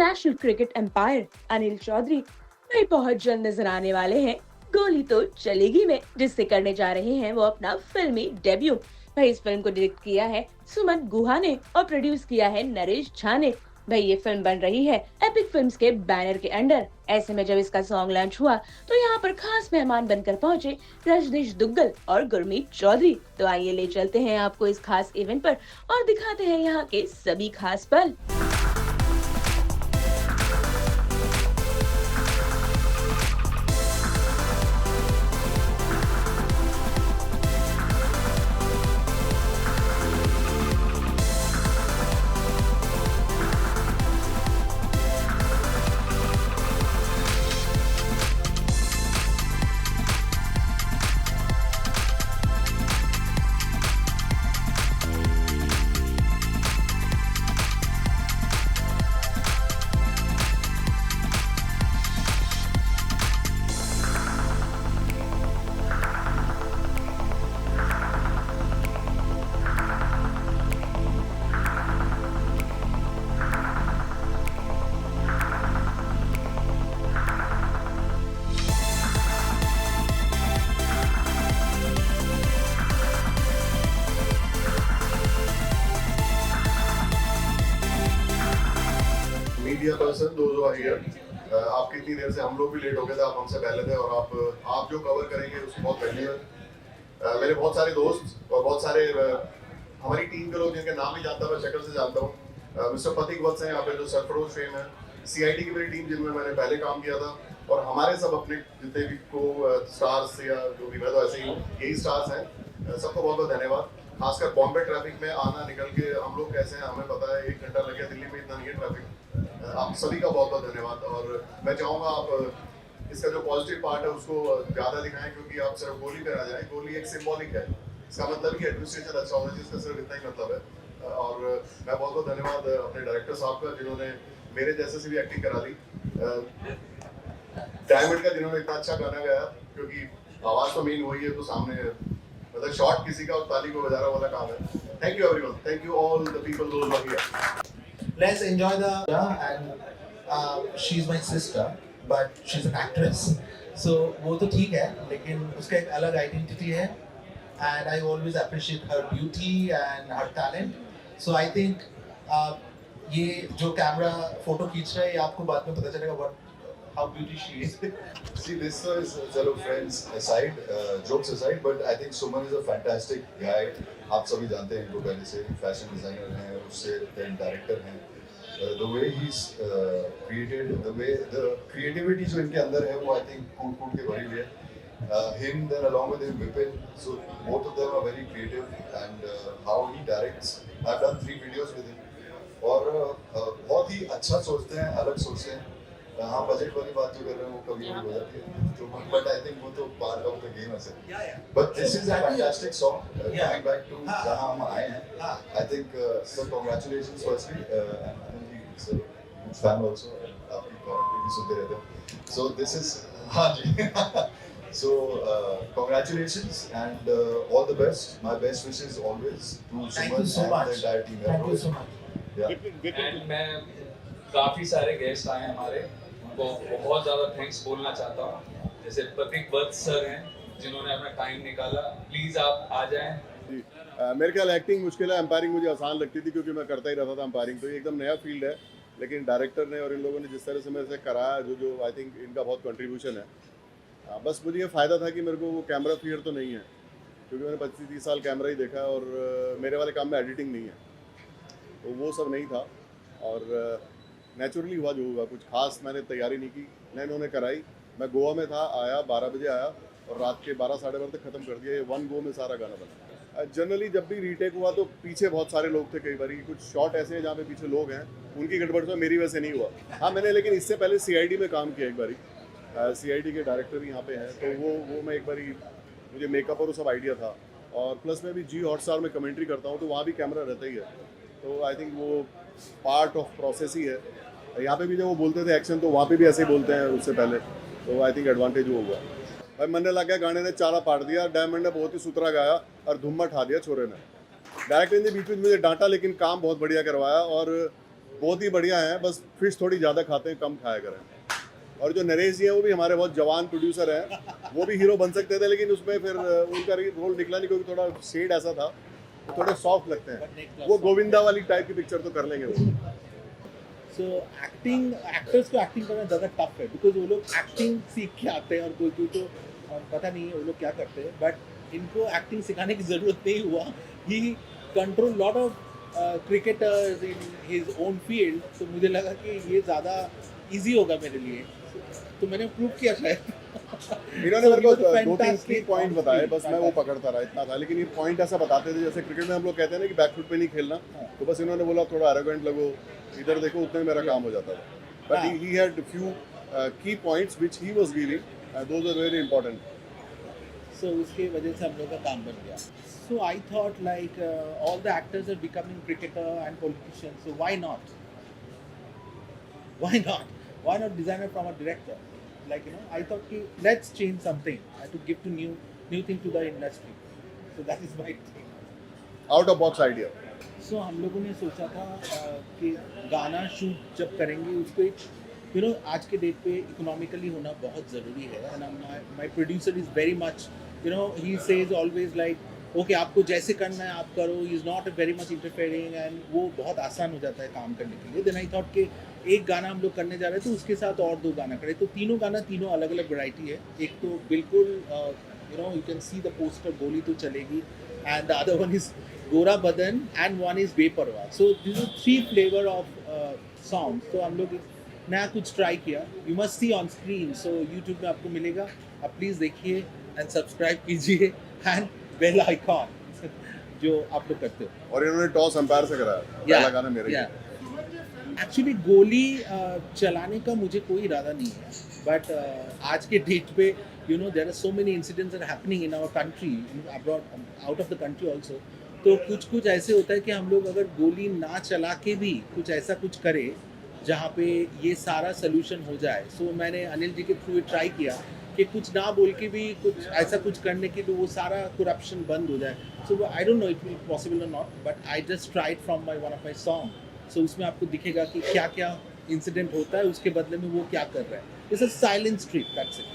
National cricket umpire Anil Chaudhary भाई बहुत जल्द नजर आने वाले हैं गोली तो चलेगी में, जिससे करने जा रहे हैं वो अपना फिल्मी डेब्यू। भाई इस फिल्म को डायरेक्ट किया है सुमन गुहा ने और प्रोड्यूस किया है नरेश झा ने। भाई ये फिल्म बन रही है एपिक फिल्म्स के बैनर के अंडर। ऐसे में जब इसका सॉन्ग लॉन्च हुआ तो यहाँ पर खास मेहमान बनकर पहुंचे रजनीश दुग्गल और गुरमीत चौधरी। तो आइए ले चलते हैं आपको इस खास इवेंट पर और दिखाते हैं यहाँ के सभी खास पल। Media person those are here. आप कितनी देर से, हम लोग भी लेट हो गए थे, आप हमसे पहले थे और आप जो कवर करेंगे उसको बहुत धन्यवाद। मेरे बहुत सारे दोस्त और बहुत सारे हमारी टीम के लोग जिनके नाम ही जानता मैं शक्ल से जानता हूँ। मिस्टर पथिक वत्स हैं यहाँ पे जो सरफरोश फेम है, सीआईडी की मेरी टीम जिनमें मैंने पहले काम किया था, और हमारे सब अपने जितने भी को स्टार्स या जो भी, मैं तो ऐसे ही यही स्टार्स हैं। सबको बहुत बहुत धन्यवाद। खासकर बॉम्बे ट्रैफिक में आना निकल के हम लोग कैसे हैं हमें पता है, 1 घंटा लग गया, दिल्ली में इतना नहीं है ट्रैफिक। आप सभी का बहुत बहुत धन्यवाद। और मैं चाहूँगा आप इसका जो पॉजिटिव पार्ट है उसको ज़्यादा दिखाएं, क्योंकि आप सिर्फ गोली पे आ जाए, गोली एक सिंबॉलिक है, इसका मतलब कि एडमिनिस्ट्रेशन अच्छा होना चाहिए, इसका सिर्फ इतना ही मतलब है। और मैं बहुत बहुत धन्यवाद अपने डायरेक्टर साहब का जिन्होंने मेरे जैसे से भी एक्टिंग करा ली, डायमंड का जिन्होंने इतना अच्छा गाना गाया, क्योंकि आवाज़ तो मेन वही है, तो सामने मतलब शॉट किसी का और ताली को बजाना वाला काम है। Thank you everyone, thank you all the people those are here. Let's enjoy the and she's my sister, but she's an actress. So वो तो ठीक है, लेकिन उसका एक अलग आइडेंटिटी है, and I always appreciate her beauty and her talent. So I think ये जो कैमरा फोटो खींच रहा है, ये आपको बाद में पता चलेगा how beauty she is. See, this is fellow friends aside, jokes aside, but I think Suman is a fantastic guy. आप सभी जानते हैं इनको पहले से, फैशन डिजाइनर हैं, उससे then डायरेक्टर हैं। The way he's created, the creativity जो इनके अंदर है, वो I think कूट के भरी हुई है। Him then along with him Vipin, so both of them are very creative, and how he directs. I've done 3 videos with him, और बहुत ही अच्छा सोचते हैं, अलग सोचते हैं। हाँ, बजट वाली बात जो कर रहे हैं वो कभी कभी हो जाती है, तो बट आई थिंक वो तो पार्ट ऑफ द गेम है। But this is a fantastic song, coming back to जहाँ हम आए हैं। I think sir congratulations firstly, and sir fan also, आपकी कमेंट्री भी सुनते रहते हैं, सो दिस इज, हाँ जी। So congratulations and all the best. My best wishes always to Thank you Suman so and much. the entire team. Thank you so much. Yeah. And मैं काफ़ी सारे गेस्ट आए हैं हमारे, उनको बहुत ज़्यादा थैंक्स बोलना चाहता हूँ। जैसे प्रतीक वत्स सर हैं जिन्होंने अपना टाइम निकाला, प्लीज़ आप आ जाएं। मेरे ख्याल एक्टिंग मुश्किल है, एम्पायरिंग मुझे आसान लगती थी क्योंकि मैं करता ही रहता था एम्पायरिंग, तो ये एकदम नया फील्ड है। लेकिन डायरेक्टर ने और इन लोगों ने जिस तरह से मेरे से कराया, जो आई थिंक इनका बहुत कंट्रीब्यूशन है। बस मुझे ये फ़ायदा था कि मेरे को वो कैमरा फियर तो नहीं है, क्योंकि मैंने 25-30 साल कैमरा ही देखा है, और मेरे वाले काम में एडिटिंग नहीं है, तो वो सब नहीं था। और नेचुरली हुआ जो हुआ, कुछ खास मैंने तैयारी नहीं की, न इन्होंने कराई। मैं गोवा में था, आया 12 बजे आया और रात के 12-12:30 तक ख़त्म कर दिया। ये 1 गो में सारा गाना बना। जनरली जब भी रीटेक हुआ तो पीछे बहुत सारे लोग थे, कई बार कुछ शॉट ऐसे हैं जहाँ पे पीछे लोग हैं, उनकी गड़बड़ से मेरी वजह से नहीं हुआ। हाँ, मैंने लेकिन इससे पहले सीआईडी में काम किया एक बारी, सीआईडी के डायरेक्टर भी यहाँ पे हैं, तो वो मैं एक बारी, मुझे मेकअप और वो सब आइडिया था, और प्लस मैं भी जी हॉटस्टार में कमेंट्री करता हूँ, तो वहाँ भी कैमरा रहता ही है, तो आई थिंक वो पार्ट ऑफ प्रोसेस ही है। यहाँ पे भी जब वो बोलते थे एक्शन, तो वहाँ पे भी ऐसे ही बोलते हैं उससे पहले, तो आई थिंक एडवांटेज वो हुआ। भाई मन ने लग गया, गाने ने चारा पाट दिया, डायमंड ने बहुत ही सुथरा गाया और धुम्मा ठा दिया छोरे ने। डायरेक्टर ने बीच में मुझे डांटा, लेकिन काम बहुत बढ़िया करवाया, और बहुत ही बढ़िया हैं, बस फिश थोड़ी ज़्यादा खाते हैं, कम खाया करें। और जो नरेश जी हैं वो भी हमारे बहुत जवान प्रोड्यूसर हैं, वो भी हीरो बन सकते थे लेकिन उसमें फिर उनका रोल निकला नहीं क्योंकि थोड़ा शेड ऐसा था, थोड़े सॉफ्ट लगते हैं। वो गोविंदा वाली टाइप की पिक्चर तो कर लेंगे वो। सो एक्टिंग, एक्टर्स को एक्टिंग करना ज़्यादा टफ है बिकॉज वो लोग एक्टिंग सीख के आते हैं और कोई कोई तो पता नहीं है वो लोग क्या करते हैं, बट इनको एक्टिंग सिखाने की ज़रूरत नहीं हुआ। He control lot of cricketers in his own field, तो मुझे लगा कि ये ज़्यादा इजी होगा मेरे लिए, तो मैंने प्रूव किया शायद। इन्होंने मेरे को So, he was दो तीन की fantastic पॉइंट on बताए, field, बस मैं वो पकड़ता रहा, इतना था। लेकिन ये पॉइंट ऐसा बताते थे जैसे क्रिकेट में हम लोग कहते हैं ना कि बैकफुट पे नहीं खेलना, तो बस इन्होंने बोला थोड़ा एरोगेंट लगो, इधर देखो, उतने में मेरा काम हो जाता था। But he had few key points which he was giving, those are very important. So उसके वजह से हम लोग का काम बन गया। So I thought like all the actors are becoming cricketer and politicians, so why not? Why not? Why not design it from a director? Like I thought कि let's change something. I had to give to new thing to the industry. So that is my thing. Out of box idea. So हम लोगों ने सोचा था कि गाना shoot जब करेंगे उसको एक आज के डेट पे इकोनॉमिकली होना बहुत ज़रूरी है। And my producer is very much he says always like okay आपको जैसे करना है आप करो, he is not very much interfering, and वो बहुत आसान हो जाता है काम करने के लिए। देन आई थॉट कि एक गाना हम लोग करने जा रहे हैं तो उसके साथ और 2 गाना करें, तो तीनों गाना तीनों अलग अलग वैरायटी है। एक तो बिल्कुल you can see the poster Goli To Chalegi, and the other one is Gora Badan, and one is Beparwah. So this is 3 flavour of song. तो हम लोग नया कुछ ट्राई किया। You must see on screen, so YouTube में आपको मिलेगा, आप प्लीज़ देखिए एंड सब्सक्राइब कीजिए एंड बेल आइकॉन जो आप लोग करते हो। और इन्होंने टॉस अंपायर से कराया, पहला गाना मेरा ही है। एक्चुअली गोली चलाने का मुझे कोई इरादा नहीं है, बट आज के डेट पे there are so many incidents are happening in our country, abroad, out of the country also. तो कुछ ऐसे होता है कि हम लोग अगर गोली ना चला के भी कुछ ऐसा कुछ करें जहाँ पे ये सारा सोल्यूशन हो जाए। सो मैंने अनिल जी के थ्रू ट्राई किया कि कुछ ना बोल के भी कुछ ऐसा कुछ करने के लिए वो सारा करप्शन बंद हो जाए। So I don't know it will possible और not, but I just tried from my one of my song. So उसमें आपको दिखेगा कि क्या क्या इंसिडेंट होता है, उसके बदले में वो क्या कर रहा है। It's a silent street, that's it.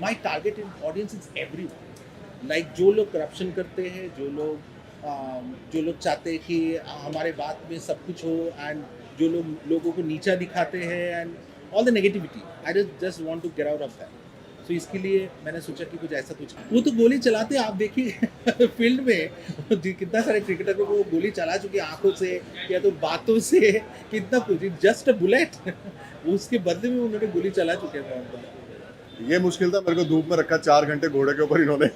My target audience is everyone, like जो लोग करप्शन करते हैं, जो लोग चाहते हैं कि हमारे बात में सब कुछ हो, एंड जो लोगों को नीचा दिखाते हैं, and all the negativity, I just want to get out of that. So इसके लिए मैंने सोचा कि कुछ ऐसा कुछ, वो तो गोली चलाते हैं, आप देखिए फील्ड में कितना सारे क्रिकेटर को वो गोली चला चुके हैं, आंखों से या तो बातों से, कितना कुछ, जस्ट अ बुलेट उसके बदले में उन्होंने गोली चला चुके हैं। ये मुश्किल था, मेरे को धूप में रखा 4 घंटे घोड़े के ऊपर इन्होंने,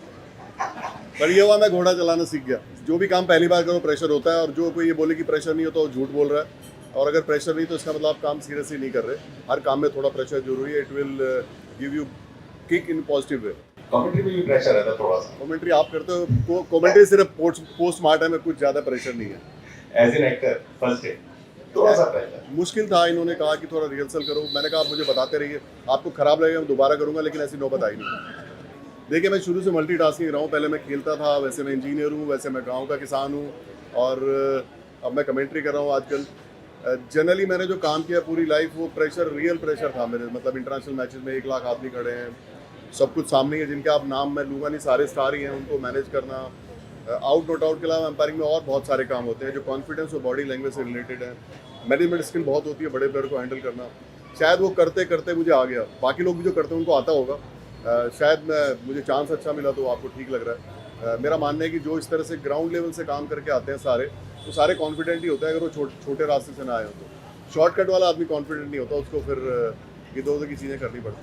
पर ये हुआ मैं घोड़ा चलाना सीख गया। जो भी काम पहली बार करो प्रेशर होता है, और जो कोई ये बोले कि प्रेशर नहीं हो तो झूठ बोल रहा है, और अगर प्रेशर नहीं तो इसका मतलब आप काम सीरियसली नहीं कर रहे। हर काम में थोड़ा प्रेशर जरूरी है, it will give you kick in positive way. Commentary में भी प्रेशर रहता है थोड़ा सा, कमेंट्री आप करते हो, कमेंट्री सिर्फ पोस्टमार्टम में, कुछ ज़्यादा प्रेशर नहीं है। As an actor first day थोड़ा सा प्रेशर मुश्किल था। इन्होंने कहा कि थोड़ा रिहर्सल करो, मैंने कहा आप मुझे बताते रहिए, आपको खराब लगेगा मैं दोबारा करूँगा, लेकिन ऐसी नौबत आई नहीं। देखिए मैं शुरू से मल्टीटास्किंग रहा हूँ, पहले मैं खेलता था, वैसे मैं इंजीनियर हूँ, वैसे मैं गांव का किसान हूँ, और अब मैं कमेंट्री कर रहा हूँ आजकल। जनरली मैंने जो काम किया पूरी लाइफ, वो प्रेशर, रियल प्रेशर था मेरे, मतलब इंटरनेशनल मैचेस में 1 लाख आदमी खड़े हैं, सब कुछ सामने है, जिनके आप नाम मैं लूँगा नहीं, सारे स्टार ही हैं, उनको मैनेज करना, आउट नॉट आउट के अलावा एम्पायरिंग में और बहुत सारे काम होते हैं जो कॉन्फिडेंस और बॉडी लैंग्वेज से रिलेटेड है। मैनेजमेंट स्किल बहुत होती है बड़े प्लेयर को हैंडल करना, शायद वो करते करते मुझे आ गया। बाकी लोग भी जो करते हैं उनको आता होगा, शायद मुझे चांस अच्छा मिला तो आपको ठीक लग रहा है। मेरा मानना है कि जो इस तरह से ग्राउंड लेवल से काम करके आते हैं सारे, तो सारे कॉन्फिडेंट ही होता है। अगर वो छोटे रास्ते से ना आए हो तो शॉर्टकट वाला आदमी कॉन्फिडेंट नहीं होता, उसको फिर इधर उधर की चीज़ें करनी पड़ती।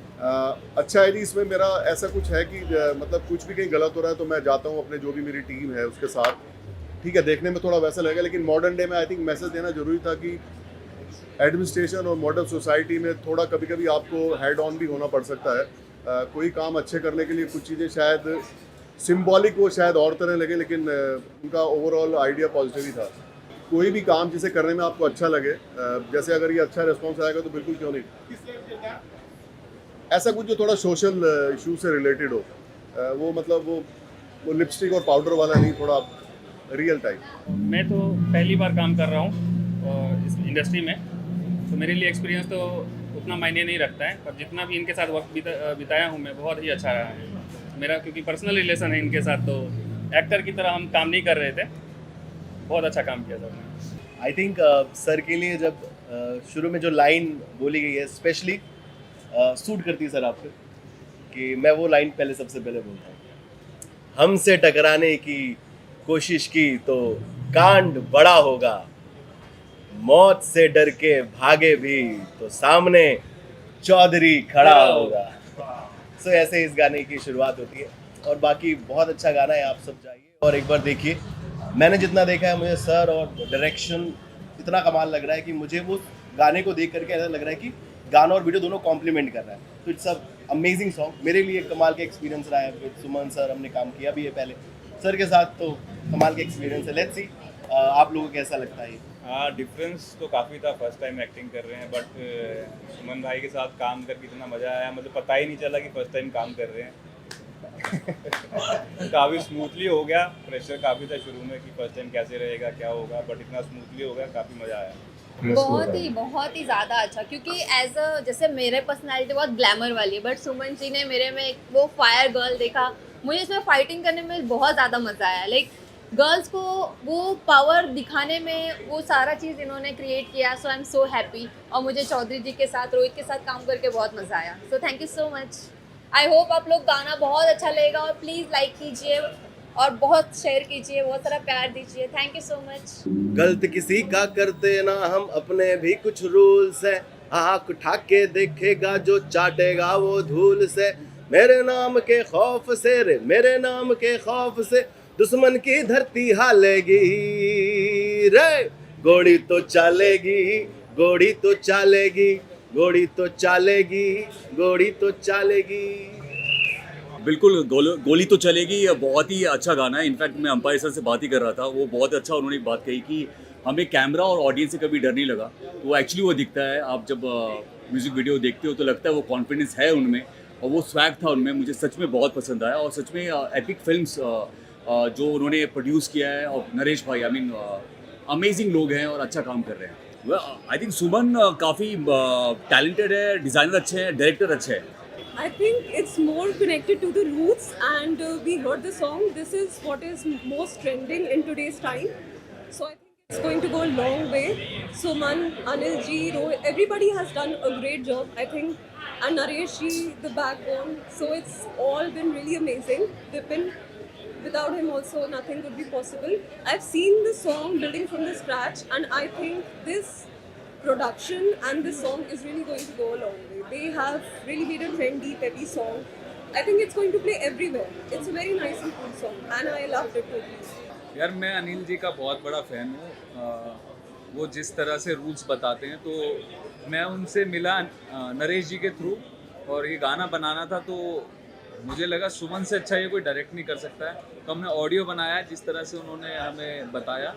अच्छा है जी, इसमें मेरा ऐसा कुछ है कि मतलब कुछ भी कहीं गलत हो रहा है तो मैं जाता हूँ अपने जो भी मेरी टीम है उसके साथ, ठीक है, देखने में थोड़ा वैसा लगेगा, लेकिन मॉडर्न डे में आई थिंक मैसेज देना जरूरी था कि एडमिनिस्ट्रेशन और मॉडर्न सोसाइटी में थोड़ा कभी कभी आपको हेड ऑन भी होना पड़ सकता है। कोई काम अच्छे करने के लिए कुछ चीज़ें शायद सिंबॉलिक वो शायद और तरह लगे, लेकिन उनका ओवरऑल आइडिया पॉजिटिव ही था। कोई भी काम जिसे करने में आपको अच्छा लगे, जैसे अगर ये अच्छा रिस्पॉन्स आएगा तो बिल्कुल क्यों नहीं, ऐसा कुछ जो थोड़ा सोशल इशू से रिलेटेड हो, वो मतलब वो लिपस्टिक और पाउडर वाला नहीं, थोड़ा रियल टाइप। मैं तो पहली बार काम कर रहा हूँ, इस इंडस्ट्री में, तो मेरे लिए एक्सपीरियंस तो उतना मायने नहीं रखता है, पर जितना भी इनके साथ वक्त बिताया हूँ मैं, बहुत ही अच्छा रहा है मेरा, क्योंकि पर्सनल रिलेशन है इनके साथ, तो एक्टर की तरह हम काम नहीं कर रहे थे, बहुत अच्छा काम किया था हमने। आई थिंक सर के लिए जब शुरू में जो लाइन बोली गई है स्पेशली सूट करती है सर आप पे, कि मैं वो लाइन पहले सबसे पहले बोलता हूँ, हमसे टकराने की कोशिश की तो कांड बड़ा होगा, मौत से डर के भागे भी तो सामने चौधरी खड़ा होगा। सो ऐसे इस गाने की शुरुआत होती है, और बाकी बहुत अच्छा गाना है, आप सब जाइए और एक बार देखिए। मैंने जितना देखा है, मुझे सर और डायरेक्शन इतना कमाल लग रहा है कि मुझे वो गाने को देख करके ऐसा लग रहा है कि गाना और वीडियो दोनों कॉम्प्लीमेंट कर रहा है। तो इट्स अ अमेजिंग सॉन्ग, मेरे लिए कमाल का एक्सपीरियंस रहा है। विद सुमन सर हमने काम किया भी है पहले, सर के साथ, तो कमाल का एक्सपीरियंस है। लेट्स सी आप लोगों को कैसा लगता है ये। हाँ, डिफरेंस तो काफ़ी था, फर्स्ट टाइम एक्टिंग कर रहे हैं, बट सुमन भाई के साथ काम करके इतना मज़ा आया, मतलब पता ही नहीं चला कि फर्स्ट टाइम काम कर रहे हैं। काफ़ी स्मूथली हो गया, प्रेशर काफ़ी था शुरू में कि फर्स्ट टाइम कैसे रहेगा, क्या होगा, बट इतना स्मूथली हो गया, काफ़ी मज़ा आया। बहुत ही ज़्यादा अच्छा, क्योंकि एज अ जैसे मेरे पर्सनालिटी बहुत ग्लैमर वाली है, बट सुमन जी ने मेरे में वो फायर गर्ल देखा। मुझे इसमें फाइटिंग करने में बहुत ज़्यादा मज़ा आया, लाइक गर्ल्स को वो पावर दिखाने में वो सारा चीज़ इन्होंने क्रिएट किया। सो आई एम सो हैप्पी, और मुझे चौधरी जी के साथ, रोहित के साथ काम करके बहुत मज़ा आया। So thank you so much. I hope आप लोग गाना बहुत अच्छा लगेगा, और प्लीज़ लाइक कीजिए और बहुत शेयर कीजिए, बहुत सारा प्यार दीजिए। Thank you so much. गलत किसी का करते ना हम, अपने भी कुछ रूल्स है, आँख उठा के देखेगा जो चाटेगा वो धूल से। मेरे नाम के खौफ से रे, मेरे नाम के खौफ से दुश्मन की धरती हालेगी रे, गोड़ी तो चालेगी, गोड़ी तो चालेगी, गोड़ी तो चालेगी, गोड़ी तो चालेगी। बिल्कुल गोली तो चलेगी, बहुत ही अच्छा गाना है। इनफैक्ट मैं अंपायर सर से बात ही कर रहा था, वो बहुत अच्छा उन्होंने एक बात कही कि हमें कैमरा और ऑडियंस से कभी डर नहीं लगा। तो एक्चुअली वो दिखता है, आप जब म्यूज़िक वीडियो देखते हो तो लगता है वो कॉन्फिडेंस है उनमें, और वो स्वैग था उनमें, मुझे सच में बहुत पसंद आया। और सच में एपिक फिल्म्स जो उन्होंने प्रोड्यूस किया है, और नरेश भाई, आई मीन अमेजिंग लोग हैं और अच्छा काम कर रहे हैं। आई थिंक सुमन काफ़ी टैलेंटेड है, डिज़ाइनर अच्छे हैं, डायरेक्टर अच्छे हैं। I think it's more connected to the roots, and we heard the song. This is what is most trending in today's time. So I think it's going to go a long way. Suman, Anil ji, Rohit, everybody has done a great job, I think. And Naresh ji, the backbone. So it's all been really amazing. Vipin, without him also nothing would be possible. I've seen the song building from the scratch, and I think this production and this song is really going to go a long way. They have really made a trendy, peppy song. I think it's going to play everywhere. It's a very nice and cool song, and I loved it totally. यार मैं अनिल जी का बहुत बड़ा fan हूँ। वो जिस तरह से रूल्स बताते हैं, तो मैं उनसे मिला नरेश जी के थ्रू, और ये गाना बनाना था, तो मुझे लगा सुमन से अच्छा ये कोई डायरेक्ट नहीं कर सकता है। तो हमने ऑडियो बनाया जिस तरह से उन्होंने हमें बताया।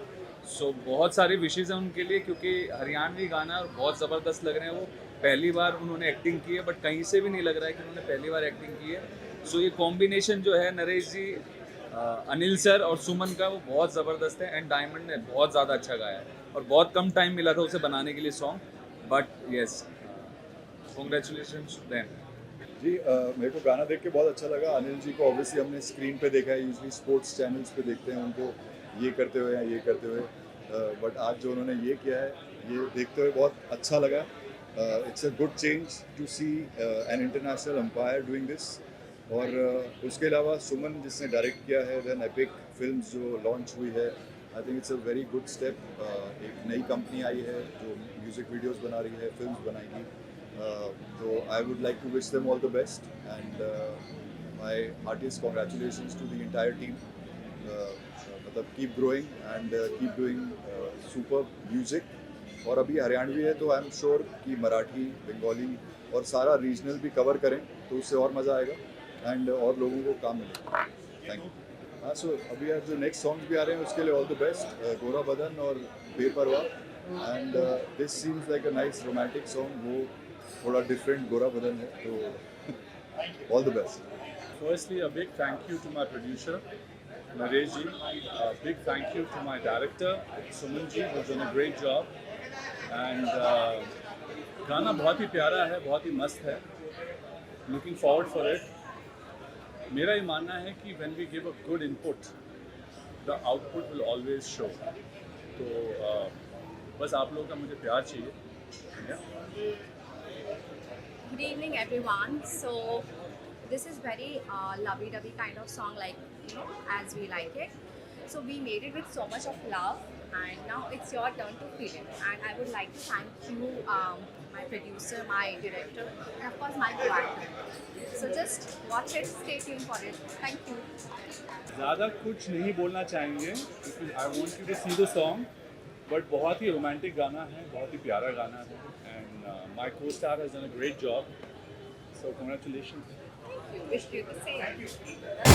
सो बहुत सारी विशेज़ हैं उनके लिए, क्योंकि हरियाणवी गाना और बहुत ज़बरदस्त लग रहे हैं। वो पहली बार उन्होंने एक्टिंग की है, बट कहीं से भी नहीं लग रहा है कि उन्होंने पहली बार एक्टिंग की है। सो ये कॉम्बिनेशन जो है नरेश जी, अनिल सर और सुमन का, वो बहुत ज़बरदस्त है। एंड डायमंड ने बहुत ज़्यादा अच्छा गाया है, और बहुत कम टाइम मिला था उसे बनाने के लिए song, but yes, congratulations to them. जी मेरे को गाना देख के बहुत अच्छा लगा। अनिल जी को ऑब्वियसली हमने स्क्रीन पे देखा है, यूजली स्पोर्ट्स चैनल्स पे देखते हैं उनको ये करते हुए या ये करते हुए, बट आज जो उन्होंने ये किया है, ये देखते हुए बहुत अच्छा लगा। It's a good change to see an international umpire doing this. और उसके अलावा सुमन जिसने डायरेक्ट किया है, देन एपिक फिल्म्स जो लॉन्च हुई है, I think it's a very good step. एक नई कंपनी आई है जो म्यूज़िक वीडियोस बना रही है, फिल्म्स बनाएगी। तो I would like to wish them all the best, and my heartiest congratulations to the entire team. मतलब keep growing and keep doing super music. और अभी हरियाणवी है, तो आई एम श्योर कि मराठी, बंगाली और सारा रीजनल भी कवर करें, तो उससे और मज़ा आएगा एंड और लोगों को काम मिलेगा। Thank you. हाँ, सो अभी यार जो नेक्स्ट सॉन्ग्स भी आ रहे हैं उसके लिए all the best. Gora Badan और Beparwah, and this seems like a nice romantic song. वो थोड़ा डिफरेंट गोरा बदन है, तो all the best. Firstly, a big thank you to my producer, Naresh ji. A big thank you to my director, Suman ji, who's done a great job. And गाना बहुत ही प्यारा है, बहुत ही मस्त है. Looking forward for it. मेरा ये मानना है कि when we give a good input the output will always show. तो बस आप लोगों का मुझे प्यार चाहिए. Good evening, everyone. So, this is very lovey-dovey kind of song, like, you know, as we like it. So, we made it with so much of love, and now it's your turn to feel it. And I would like to thank you, my producer, my director, and of course, my co-actor. So, just watch it, stay tuned for it. Thank you. ज़्यादा कुछ नहीं बोलना चाहेंगे क्योंकि I want you to see the song. But बहुत ही romantic गाना है, बहुत ही प्यारा गाना है. एंड माई को star has done a great job. So congratulations. Wish you the same.